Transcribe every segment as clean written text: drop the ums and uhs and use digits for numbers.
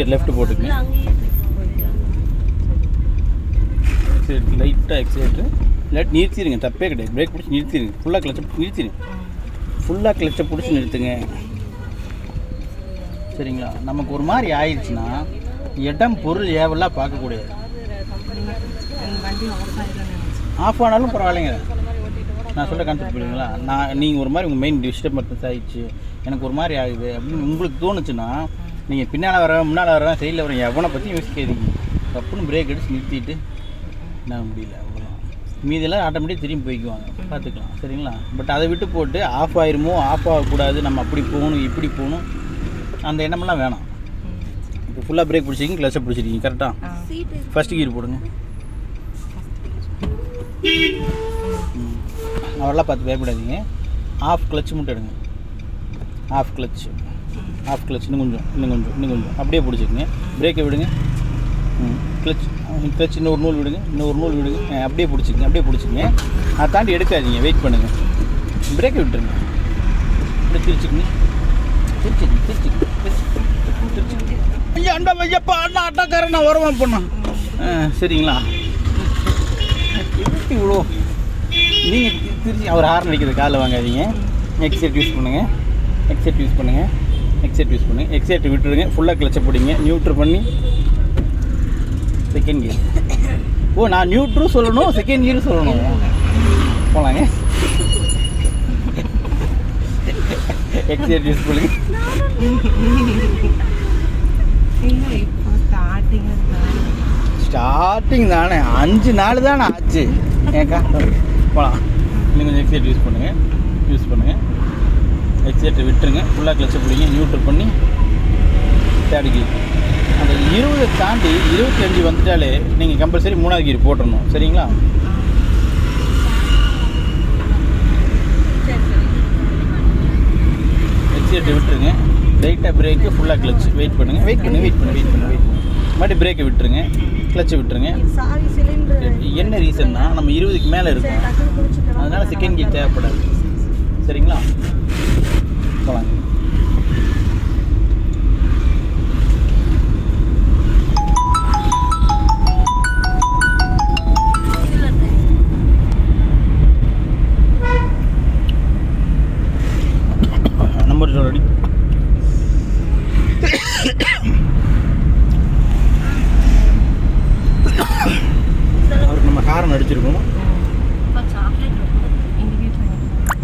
எக்ஸிலேட் left போட்டுக்குங்க. லைட்டாக எக்ஸிலேட்டர் இல்லாட்டி நிறுத்திடுங்க, தப்பே கிடையாது. பிரேக் பிடிச்சி நிறுத்திடுங்க, ஃபுல்லாக கிளச்சை நிறுத்திடுங்க, ஃபுல்லாக கிளச்சை பிடிச்சி நிறுத்துங்க. சரிங்களா? நமக்கு ஒரு மாதிரி ஆயிடுச்சுன்னா இடம் பொருள் ஏவெல்லாம் பார்க்கக்கூடாது. ஆஃப் ஆனாலும் பரவாயில்லைங்க, நான் சொல்ல கான்செப்ட் புரியுங்களா? நீங்கள் ஒரு மாதிரி உங்கள் மெயின் டிஸ்டர்பன்ஸ் ஆகிடுச்சு, எனக்கு ஒரு மாதிரி ஆகுது அப்படின்னு உங்களுக்கு தோணுச்சுன்னா நீங்கள் பின்னால் வரேன் முன்னால் வரேன் சைடில் வரேன் எவனை பற்றி யோசிக்காதீங்க. தப்புன்னு பிரேக் அடிச்சு நிறுத்திட்டு நான் முடியல அவ்வளோ, மீதெல்லாம் ஆட்டோமேட்டிக் திரும்பி போய்க்குவாங்க, பார்த்துக்கலாம். சரிங்களா? பட் அதை விட்டு போட்டு ஆஃப் ஆயிருமோ, ஆஃப் ஆகக்கூடாது, நம்ம அப்படி போகணும் இப்படி போகணும், அந்த எண்ணமெல்லாம் வேணாம். இப்போ ஃபுல்லாக பிரேக் பிடிச்சிக்கிங்க, கிளச்சை பிடிச்சிருக்கீங்க கரெக்டாக. ஃபஸ்ட்டு கீர் போடுங்க. அவரெல்லாம் பார்த்து பயப்படாதீங்க. ஆஃப் கிளச் மட்டும் எடுங்க, ஆஃப் கிளச் இன்னும் கொஞ்சம் அப்படியே பிடிச்சிக்கங்க. பிரேக்கை விடுங்க, கிளச் இன்னொரு நூல் விடுங்க, அப்படியே பிடிச்சிக்கங்க. அதை தாண்டி எடுக்காதீங்க, வெயிட் பண்ணுங்கள். பிரேக்கை விட்டுருங்க, இப்படி திருச்சிக்கங்க. ஐயா அண்டா ஐயப்பா அண்ணா அட்டாக்காரன் நான் வரவான் பண்ணேன். சரிங்களா? எப்படி இவ்வளோ நீங்கள் திருச்சி அவர் ஹார்ன் அடிக்கிறது காலில் வாங்காதீங்க. எக்ஸைட் யூஸ் பண்ணுங்கள், எக்ஸைட் விட்டுருங்க. ஃபுல்லாக கிளச்சை பிடிங்க, நியூட்ரு பண்ணி செகண்ட் கியர். ஓ, நான் நியூட்ரு சொல்லணும், செகண்ட் கியர் சொல்லணும். போகலாங்க. எக்ஸைட் யூஸ் பண்ணுங்க. ஸ்டார்டிங் தானே, 5 நாள் தானே ஆச்சு ஏக்கா. போகலாம். இன்னும் கொஞ்சம் எக்ஸைட் யூஸ் பண்ணுங்கள். எக்ஸைட்டை விட்டுருங்க, ஃபுல்லாக கிளச்சை பிடிங்க, நியூட்ரு பண்ணி தேர்ட் கீர். அந்த 20 தாண்டி 25 வந்துட்டாலே நீங்கள் கம்பல்சரி 3வது கீர் போட்டுடணும். சரிங்களா? எக்ஸைட்டை விட்டுருங்க, லைட்டாக பிரேக்கு, ஃபுல்லாக கிளச்சு. வெயிட் பண்ணுங்கள். மறுபடியும் பிரேக்கை விட்டுருங்க, கிளச்சை விட்டுருங்க. என்ன ரீசன்னா நம்ம 20க்கு மேலே இருக்கும், அதனால் செகண்ட் கீர் தேவைப்படாது. சரிங்களா? போகலாங்க. Number ready. அவருக்கு நம்ம ஹாரன் அடிச்சிருக்கோம்.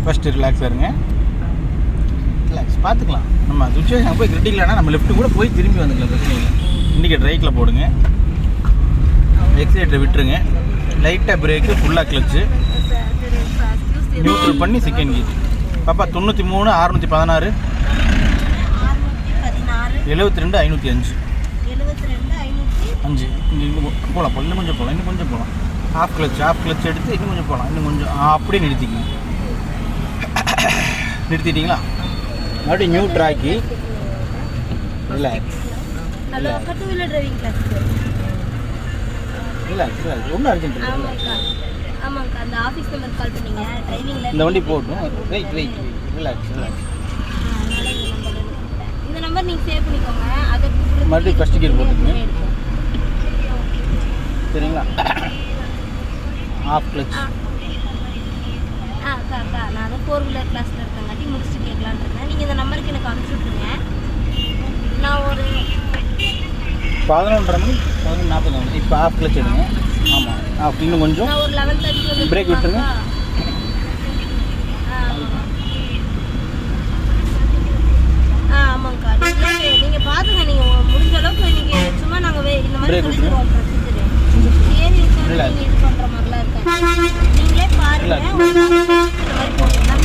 ஃபஸ்ட்டு ரிலாக்ஸாக இருங்க, பார்த்துக்கலாம். நம்ம சுச்சுவேஷன் போய் கிரிட்டிக்கலானா நம்ம லெஃப்ட்டு கூட போய் திரும்பி வந்துக்கலாம், பிரச்சனை இல்லை. இண்டிகேட்டர் ரைட்டில் போடுங்க, எக்ஸிலேட்டரை விட்டுருங்க, லைட்டாக பிரேக்கு, ஃபுல்லாக கிளச்சு, நியூட்ரல் பண்ணி செகண்ட் கீர். பாப்பா 93 616 72 505 இன்னும் போகலாம். இன்னும் கொஞ்சம் போகலாம். ஆஃப் கிளச் எடுத்து இன்னும் கொஞ்சம் போகலாம். அப்படியே நிறுத்திட்டீங்களா? மறுபடியும் நியூ ட்ராக்கி ரிலாக்ஸ். ஒன்றும் அர்ஜென்ட் இல்லை. இந்த வண்டி போட்டும். Wait relax. மறுபடியும் ஃபஸ்ட் கியர் போட்டுக்கங்க. சரிங்களா? Off clutch. நான் 4 வீலர் கிளாஸில் இருக்கங்காட்டி முடிச்சுட்டு கேட்கலான்னு இருக்கேன். நீங்கள் இந்த நம்பருக்கு எனக்கு அனுப்பிச்சி விட்ருங்க. நான் ஒரு 11:30 மணி 11:40 இப்போ ஆஃப் கிளச் எடுங்க. ஆமாம், ஆஃப். இன்னும் கொஞ்சம் நான் ஒரு 11:30 பிரேக் விட்டுருங்க. ஆமாங்க்கா. நீங்கள் பார்த்துங்க, நீங்கள் முடிஞ்ச அளவுக்கு நீங்கள் சும்மா நாங்கள் இந்த மாதிரி சொல்லிடுவோம் ப்ரொசீஜர். ஏறி நீங்கள் இது பண்ணுற மாதிரிலாம் இருக்காது. நீங்களே பாருங்கள்.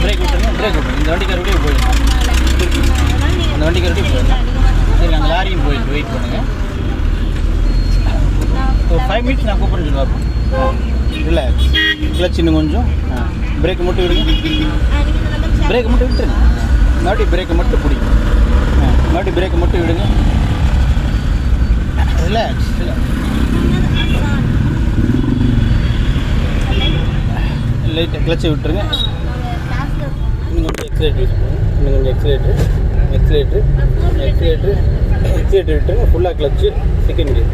பிரேக் விட்டுருங்க. இந்த வண்டிக்காரோடய போயிடுங்க. அந்த வண்டிக்காரோடய போயிடுங்க. சரி, அந்த லாரியும் போயிட்டு வெயிட் பண்ணுங்கள். ஒரு 5 மினிட்ஸ் நான் கூப்பிட்டு சொல்லுவேன். இல்லை, கிளச் இன்னும் கொஞ்சம். பிரேக் மட்டும் விடுங்க. பிரேக் மட்டும் விட்டுருங்க. மறுபடியும் பிரேக்கை மட்டும் பிடிக்கும். மறுபடியும் பிரேக்கை மட்டும் விடுங்க. ரிலாக்ஸ். லைட்டாக கிளச்சை விட்டுருங்க. இன்னும் கொஞ்சம் எக்ஸிலேட்டர் யூஸ் பண்ணுங்க. இன்னும் கொஞ்சம் எக்ஸிலேட்டர். எக்ஸிலேட்டர் விட்டுருங்க. ஃபுல்லாக கிளச்சு, செகண்ட் கியர்.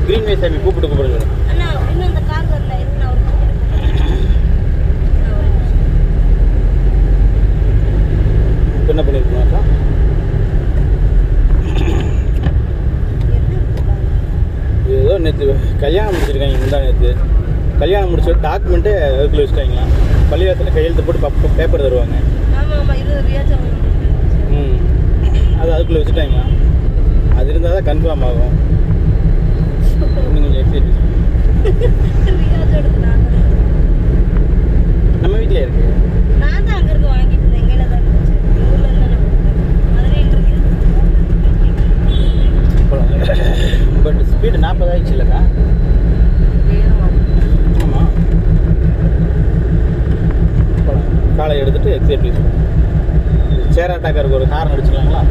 க்ரீன் வே சாமி கூப்பிட்டு கூப்பிடுங்க. அண்ணா இன்னும் இந்த கார் வரல, இருக்கு நான் ஒரு இப்போ என்ன பண்ணியிருக்கோம்க்கா? ஏதோ நேற்று கல்யாணம் முடிச்சிருக்காங்க, முந்தா நேற்று கல்யாணம் முடிச்சு டாக்குமெண்ட்டு அதுக்குள்ள வச்சுட்டாங்களா. பள்ளிவாசத்தில் கையெழுத்து போட்டு பேப்பர் தருவாங்க. அது அதுக்குள்ளே வச்சுட்டாங்களா. அது இருந்தால் தான் கன்ஃபார்ம் ஆகும். இன்னும் கொஞ்சம் எக்ஸைட். நம்ம வீட்டிலே இருக்கு. நான் தான் அங்கே இருக்கு வாங்கிட்டு எங்கேயில தான் இருந்துச்சு. ஊரில் இருந்தால் மதுரையில் இருக்கு. பட் ஸ்பீடு 40 ஆயிடுச்சு இல்லைக்கா? ஆமாம். காலை எடுத்துகிட்டு எக்ஸைட் யூஸ் பண்ணுங்க. சேர் அட்டாக்கருக்கு ஒரு காரணம் அடிச்சுக்கலாங்களா?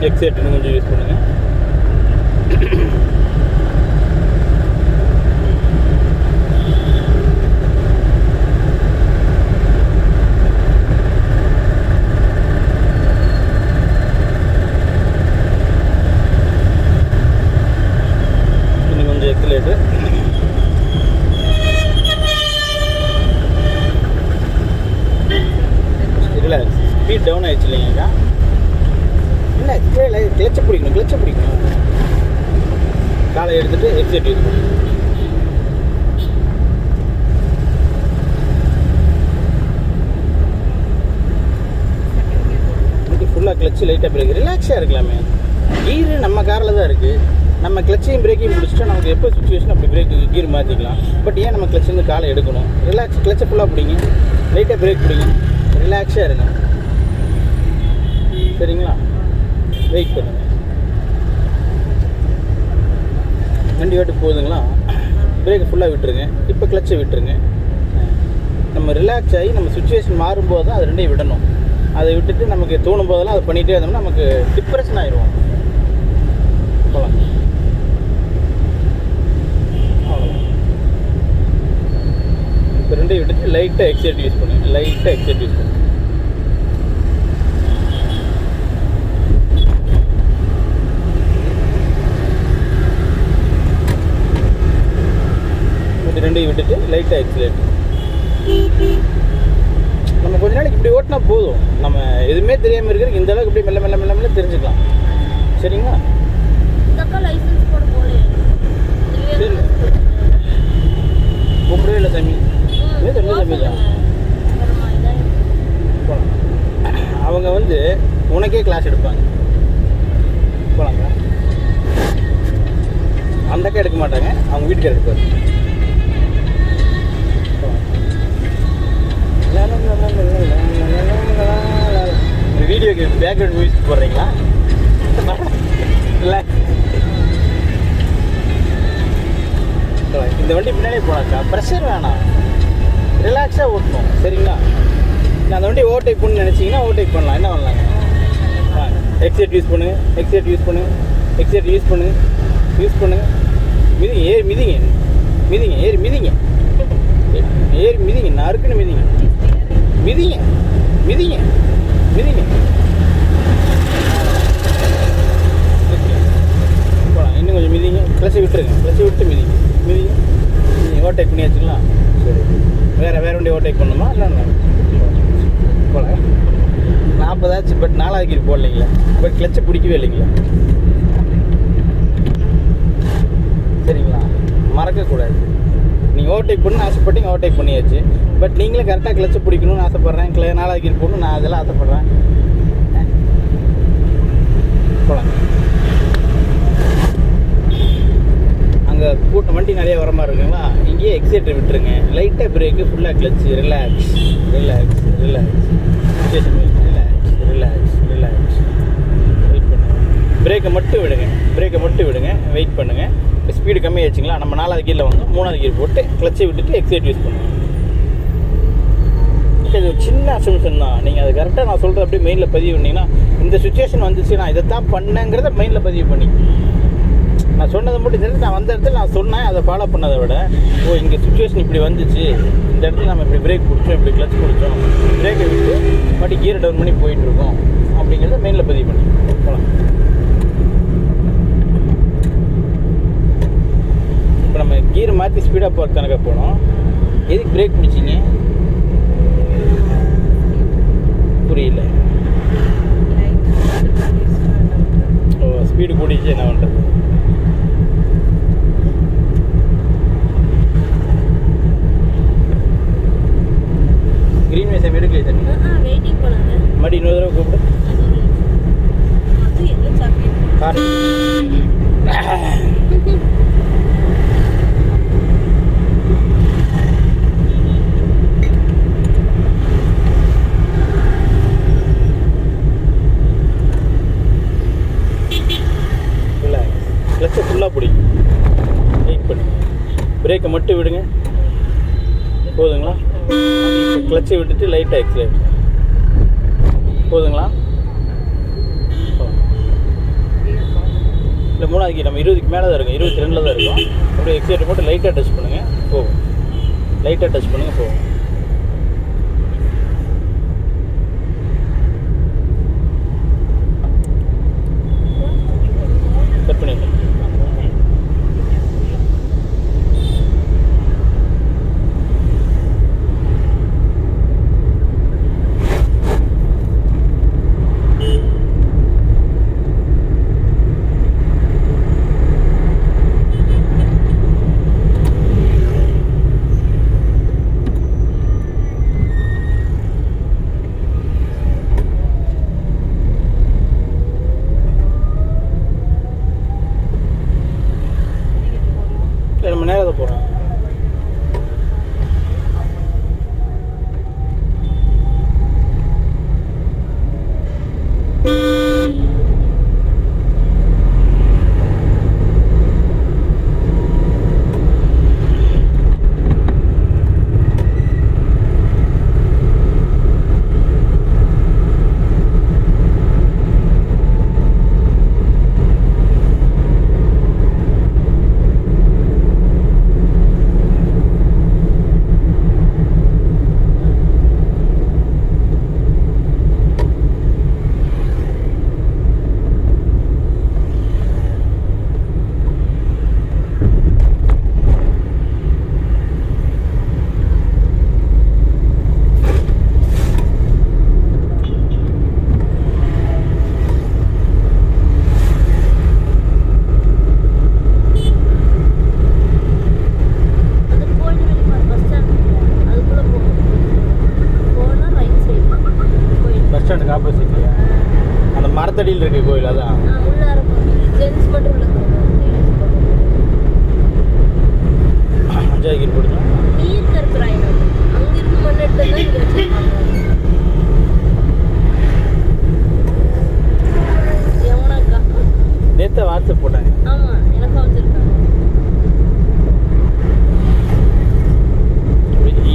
எக்ஸைட் இன்னும் கொஞ்சம் யூஸ் பண்ணுங்கள். இன்னும் கொஞ்சம் எக்ஸலேட்டு. இல்லை ஸ்பீட் டவுன் ஆயிடுச்சு இல்லைங்கக்கா? இல்லை கிளச்சை பிடிக்கணும். காலை எடுத்துகிட்டு எக்ஸைட் யூஸ் பண்ணுங்க. ஃபுல்லாக கிளச்சு லைட்டாக பிரேக் ரிலாக்ஸாக இருக்கலாமே. கீரு நம்ம காரில் தான் இருக்குது. நம்ம கிளச்சையும் பிரேக்கையும் பிடிச்சிட்டா நமக்கு எப்போ சுச்சுவேஷன் அப்படி பிரேக்கு கீர் மாற்றிக்கலாம். பட் ஏன் நம்ம கிளச்சிலேருந்து காலை எடுக்கணும்? ரிலாக்ஸ், கிளச்சை ஃபுல்லாக பிடிங்க, லைட்டாக பிரேக் பிடிங்க, ரிலாக்ஸாக இருங்க. சரிங்களா? வெயிட் பண்ணுங்க. வண்டி வாட்டு போகுதுங்களா? பிரேக்கை ஃபுல்லாக விட்டுருங்க. இப்போ கிளச்சை விட்டுருங்க. நம்ம ரிலாக்ஸ் ஆகி நம்ம சுச்சுவேஷன் மாறும்போது தான் அது ரெண்டையும் விடணும். அதை விட்டுட்டு நமக்கு தோணும் போதெல்லாம் அதை பண்ணிகிட்டே இருந்தோம்னா நமக்கு டிப்ரெஷன் ஆயிடுவோம். போகலாம். அவ்வளோதான். இப்போ ரெண்டையும் விட்டுட்டு லைட்டாக எக்ஸைட் யூஸ் பண்ணுங்க. லைட்டாக எக்ஸைட் யூஸ் பண்ணுங்க. ரெண்டையும் விட்டுட்டு லைட்டாக எக்ஸலேட். நம்ம கொஞ்ச நாளைக்கு இப்படி ஓட்டினா போதும். நம்ம எதுவுமே தெரியாமல் இருக்கிறது இந்த அளவுக்கு இப்படி மெல்ல மெல்ல மெல்ல மெல்ல தெரிஞ்சுக்கலாம். சரிங்களா? சரி, கூப்பிடவே இல்லை தம்பி. தம்பி தான் அவங்க வந்து உனக்கே கிளாஸ் எடுப்பாங்க. போகலாங்க. அந்த அக்கா எடுக்க மாட்டாங்க, அவங்க வீட்டுக்கு எடுப்பாரு. வீடியோக்கு பேக்ரவுண்ட் மியூசிக் போடுறீங்களா? இல்லை, இந்த வண்டி பின்னாலே போனாக்கா ப்ரெஷர் வேணாம், ரிலாக்ஸாக ஓட்டணும். சரிங்களா? நான் அந்த வண்டி ஓவர்டேக் பண்ணு நினச்சிங்கன்னா ஓவர்டேக் பண்ணலாம். என்ன பண்ணலாங்க? எக்ஸைட் யூஸ் பண்ணுங்கள், எக்ஸைட் யூஸ் பண்ணுங்கள், எக்ஸைட் யூஸ் பண்ணுங்கள், யூஸ் பண்ணுங்கள். மிதிங்க, ஏறி மிதிங்க, மிதிங்க, ஏறி மிதிங்க, ஏறி மிதிங்க, நறுக்குன்னு மிதிங்க, மிதிங்க, மிதிங்க, மிதிங்க. போகலாம். இன்னும் கொஞ்சம் மிதிங்க. கிளச்சை விட்டுருங்க, கிளச்சை விட்டு மிதிங்க, மிதிங்க. நீங்கள் ஓவர்டேக் பண்ணி வச்சுக்கலாம். சரி, வேறு வண்டி ஓவர்டேக் பண்ணணுமா? இல்லை போகலாம். 40 ஆச்சு. பட் 4வது கீர் போடலைங்களா? பட் கிளச்சை பிடிக்கவே இல்லைங்களா? சரிங்களா? மறக்கக்கூடாது. நீங்கள் ஓவர்டேக் பண்ணணும்னு ஆசைப்பட்டீங்க, ஓவர்டேக் பண்ணியாச்சு. பட் நீங்களும் கரெக்டாக கிளச்சை பிடிக்கணும்னு ஆசைப்பட்றேன். 4வது கீர் போடணும், நான் அதெல்லாம் ஆசைப்பட்றேன். போகலாம். அங்கே கூட்டம் வண்டி நிறைய வர மாதிரி இருக்குங்களா? இங்கேயே எக்ஸைட்டர் விட்டுருங்க. லைட்டாக பிரேக்கு, ஃபுல்லாக clutch. Relax, relax, relax, relax, relax, relax. Wait பண்ணுங்கள். பிரேக்கை மட்டும் விடுங்க, பிரேக்கை மட்டும் விடுங்க. வெயிட் பண்ணுங்கள். ஸ்பீடு கம்மியாகிடுச்சிங்களா? நம்ம 4வது கீரில் வந்து 3வது கீர் போட்டு கிளச்சை விட்டுட்டு எக்ஸைட் யூஸ் பண்ணுங்கள். இது ஒரு சின்ன அசம்ஷன் தான். நீங்கள் அது கரெக்டாக நான் சொல்கிறது அப்படியே மெயினில் பதிவு பண்ணிங்கன்னா, இந்த சுச்சுவேஷன் வந்துச்சு, நான் இதை தான் பண்ணேங்கிறத மைண்டில் பதிவு பண்ணி நான் சொன்னதை மட்டும் தெரிஞ்சு நான் வந்த இடத்துல நான் சொன்னேன், அதை ஃபாலோ பண்ணதை விட ஓ இங்கே சுச்சுவேஷன் இப்படி வந்துச்சு, இந்த இடத்துல நம்ம இப்படி பிரேக் பிடிச்சோம், இப்படி கிளச் பிடிச்சோம், பிரேக்கை விட்டு மறுபடி கியரை டவுன் பண்ணி போயிட்டுருக்கோம் அப்படிங்கிறத மெயினில் பதிவு பண்ணி போகலாம். இப்போ நம்ம கியர் மாற்றி ஸ்பீடாக போகிறது கணக்காக போனோம். எதுக்கு பிரேக் பிடிச்சிங்க? புரியல. ஓ ஸ்பீடு கூடிச்சு, என்ன பண்ணுறது? கிரீன் வேஷம் எடுக்கலையே தண்ணி. வெயிட்டிங் பண்ணாங்க. மறுபடி இன்னொரு தடவை கூப்பிடு. அது என்ன சாப்பிட்டு கார் கிளச்சை ஃபுல்லாக பிடிக்கும். வெயிட் பண்ணுங்க. பிரேக்கை மட்டும் விடுங்க போதுங்களா? கிளச்சை விட்டுட்டு லைட்டாக எக்ஸலேட் போதுங்களா? இல்லை மூணாவது நம்ம 20க்கு மேலே தான் இருக்கும், 22 தான் இருக்கும். அப்படியே எக்ஸலேட்டர் போட்டு லைட்டாக டச் பண்ணுங்கள் போகும். லைட்டாக டச் பண்ணுங்கள் போகும். கட் பண்ணிடுங்க. நம்ம நேரம் தான் போகிறோம். பஸ் ஸ்டாண்டுக்கு ஆப்போசிட்லையா? அந்த மரத்தடியில் இருக்க கோயில் அதான். அஞ்சாவது போடுங்க. நேற்று வாட்ஸ்அப் போட்டாங்க.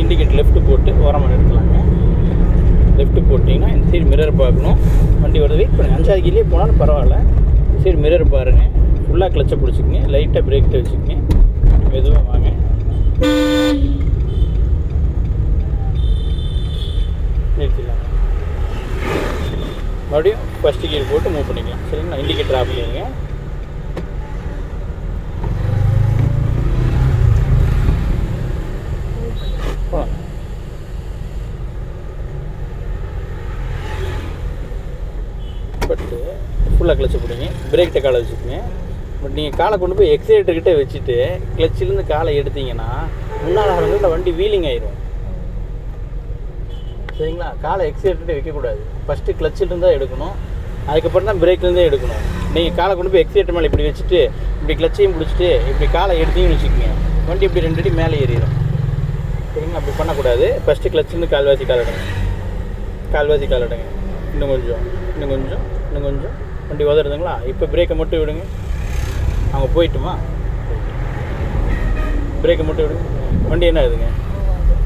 இண்டிகேட் லெஃப்ட் போட்டு ஓரமாக எடுக்கலாங்க. லெஃப்ட் போட்டிங்கன்னா இந்த சைடு மிரர் பார்க்கணும். வண்டி வருது, வெயிட் பண்ணுங்கள். 5வது கீழே போனாலும் பரவாயில்ல. இந்த சைடு மிரர் பாருங்கள். ஃபுல்லாக கிளச்சை பிடிச்சிக்கங்க, லைட்டாக பிரேக்கில் வச்சுக்கோங்க, மெதுவாக வாங்க. நிறுத்திடலாம். மறுபடியும் ஃபஸ்ட்டு கீர் போட்டு மூவ் பண்ணிக்கலாம். சரிங்களா? இண்டிகேட்டர் ஆஃப் பண்ணிடுங்க. பட்டு ஃபுல்லாக கிளச்சு பிடிங்க, பிரேக்கிட்ட காலை வச்சுக்கோங்க. பட் நீங்கள் காலை கொண்டு போய் எக்ஸைட்டர்கிட்ட வச்சுட்டு கிளச்சிலேருந்து காலை எடுத்தீங்கன்னா முன்னால் ஆரம்பத்தில் வண்டி வீலிங் ஆயிரும். சரிங்களா? காலை எக்ஸைட்டர்கிட்ட வைக்கக்கூடாது. ஃபஸ்ட்டு கிளச்சிலேருந்து தான் எடுக்கணும், அதுக்கப்புறம் தான் பிரேக்லேருந்தே எடுக்கணும். நீங்கள் காலை கொண்டு போய் எக்ஸைட்டர் மேலே இப்படி வச்சுட்டு இப்படி கிளச்சையும் பிடிச்சிட்டு இப்படி காலை எடுத்தீங்கன்னு வச்சுக்கோங்க, வண்டி இப்படி 2 அடி மேலே ஏறிடும். சரிங்களா? அப்படி பண்ணக்கூடாது. ஃபஸ்ட்டு கிளச்சிலேருந்து கால்வாசி கால் எடுங்க, கால்வாசி கால் எடுங்க. இன்னும் கொஞ்சம், இன்னும் கொஞ்சம், இன்னும் கொஞ்சம். வண்டி உதறுதுங்களா? இப்போ பிரேக்கை மட்டும் விடுங்க. அவங்க போயிட்டுமா? பிரேக்கை மட்டும் விடுங்க. வண்டி என்ன ஆகுதுங்க?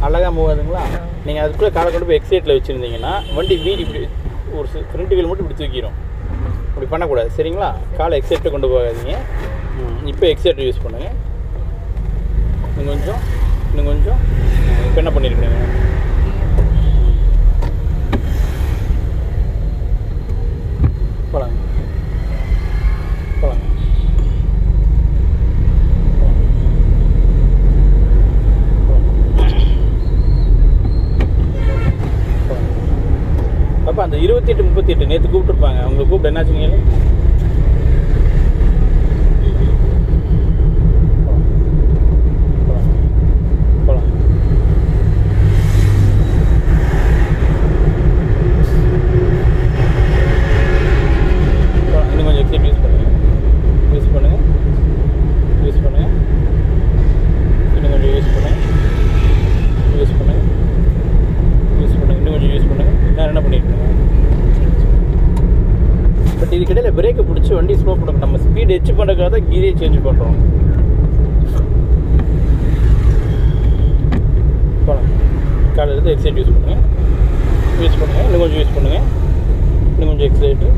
அழகாக மூவ் ஆகுதுங்களா? நீங்கள் அதுக்குள்ளே காலை கொண்டு போய் எக்ஸைட்டில் வச்சுருந்தீங்கன்னா வண்டி வீடு இப்படி ஒரு ஃப்ரண்ட் வீல் மட்டும் இப்படி தூக்கிடும். இப்படி பண்ணக்கூடாது. சரிங்களா? காலை எக்ஸைட்டை கொண்டு போகாதீங்க. இப்போ எக்ஸைட்டர் யூஸ் பண்ணுங்கள். இன்னும் கொஞ்சம் இப்போ என்ன பண்ணியிருக்கீங்க? போலாங்க. அப்போ அந்த 28 38 நேற்று கூப்பிட்டுருப்பாங்க. அவங்க கூப்பிட்டு என்னாச்சுங்க? இன்னும் கொஞ்சம் எக்ஸைட் யூஸ் பண்ணுங்கள். இன்னும் கொஞ்சம் யூஸ் பண்ணுங்கள். இன்னும் கொஞ்சம் யூஸ் பண்ணுங்கள். வேறு என்ன பண்ணியிருக்கீங்க? பட் இதுக்கிடையில் பிரேக்கை பிடிச்சி வண்டி ஸ்லோ பண்ணணும். நம்ம ஸ்பீட் எச் பண்ணுறதுக்காக தான் கீரே சேஞ்ச் பண்ணுறோம். போகலாம். காலையில் இருந்து எக்ஸைட் யூஸ் பண்ணுங்கள். இன்னும் கொஞ்சம் யூஸ் பண்ணுங்கள். இன்னும் கொஞ்சம் எக்ஸைட்டு.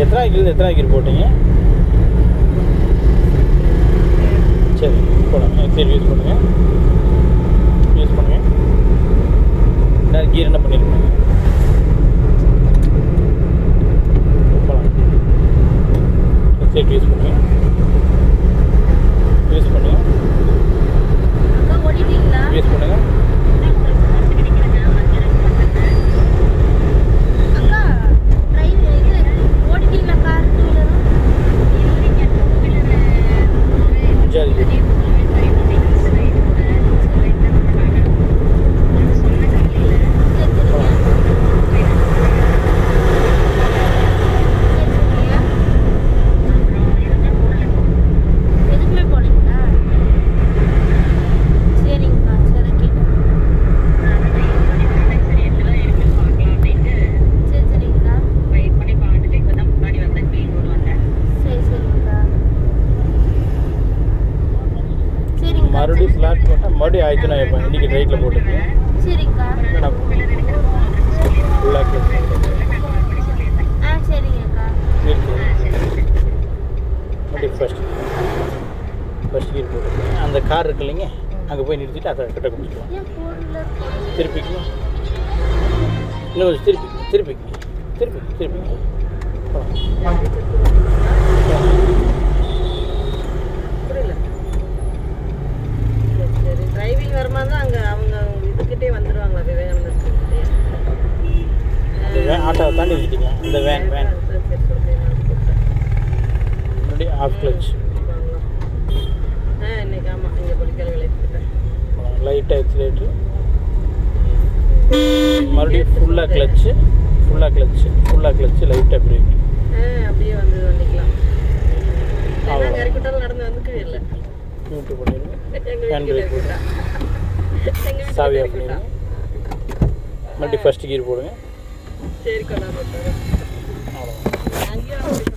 எத்தனை கீர் போட்டீங்க? சரி போகலாம். எக்ஸைட் யூஸ் பண்ணுங்கள். நேரம் கீர் என்ன பண்ணியிருக்கீங்க? போகலாம். எக்ஸைட் யூஸ் பண்ணுங்கள். மறுபடியும் ஃப்ளாட் போட்டால் மறுபடியும் ஆயிடுச்சு. நான் இப்போ இன்றைக்கி ரைட்டில் போட்டுருக்கேன். சரிங்கக்கா. ஃபுல்லாக சரிங்கக்கா. மறுபடியும் ஃபஸ்ட் கீர் போட்டுருக்கேன். அந்த கார் இருக்கு இல்லைங்க, அங்கே போய் நிறுத்திட்டு அதை கிட்ட கொடுத்துக்கலாம். திருப்பிக்கலாம். இன்னும் கொஞ்சம் திருப்பிக்கலாம். டிரைவிங் வருமா தான் அங்கே அவங்க இதுக்கிட்டே வந்துடுவாங்களா? விவேகானந்தர் ஆட்டோவை தாண்டி வச்சுட்டீங்க. இந்த வேன் முன்னாடி ஆஃப் கிளச். இன்னைக்கு ஆமாம் இங்கே பொலிக்கல்களை லைட்டாக எக்ஸிலேட்ரு. மறுபடியும் ஃபுல்லாக கிளச்சு லைட்டாக பிரேக். அப்படியே வந்து வந்துக்கலாம். இறக்கிட்டாலும் நடந்து வந்துக்கவே இல்லை. நியூட்ரு பண்ணிடுங்க. ஹேண்ட் பிரேக் போட்டு சாவி ஆஃப் பண்ணிடுங்க. மறுபடியும் ஃபஸ்ட்டு கீர் போடுங்க. சரி கொண்டாந்து அவ்வளோதான்.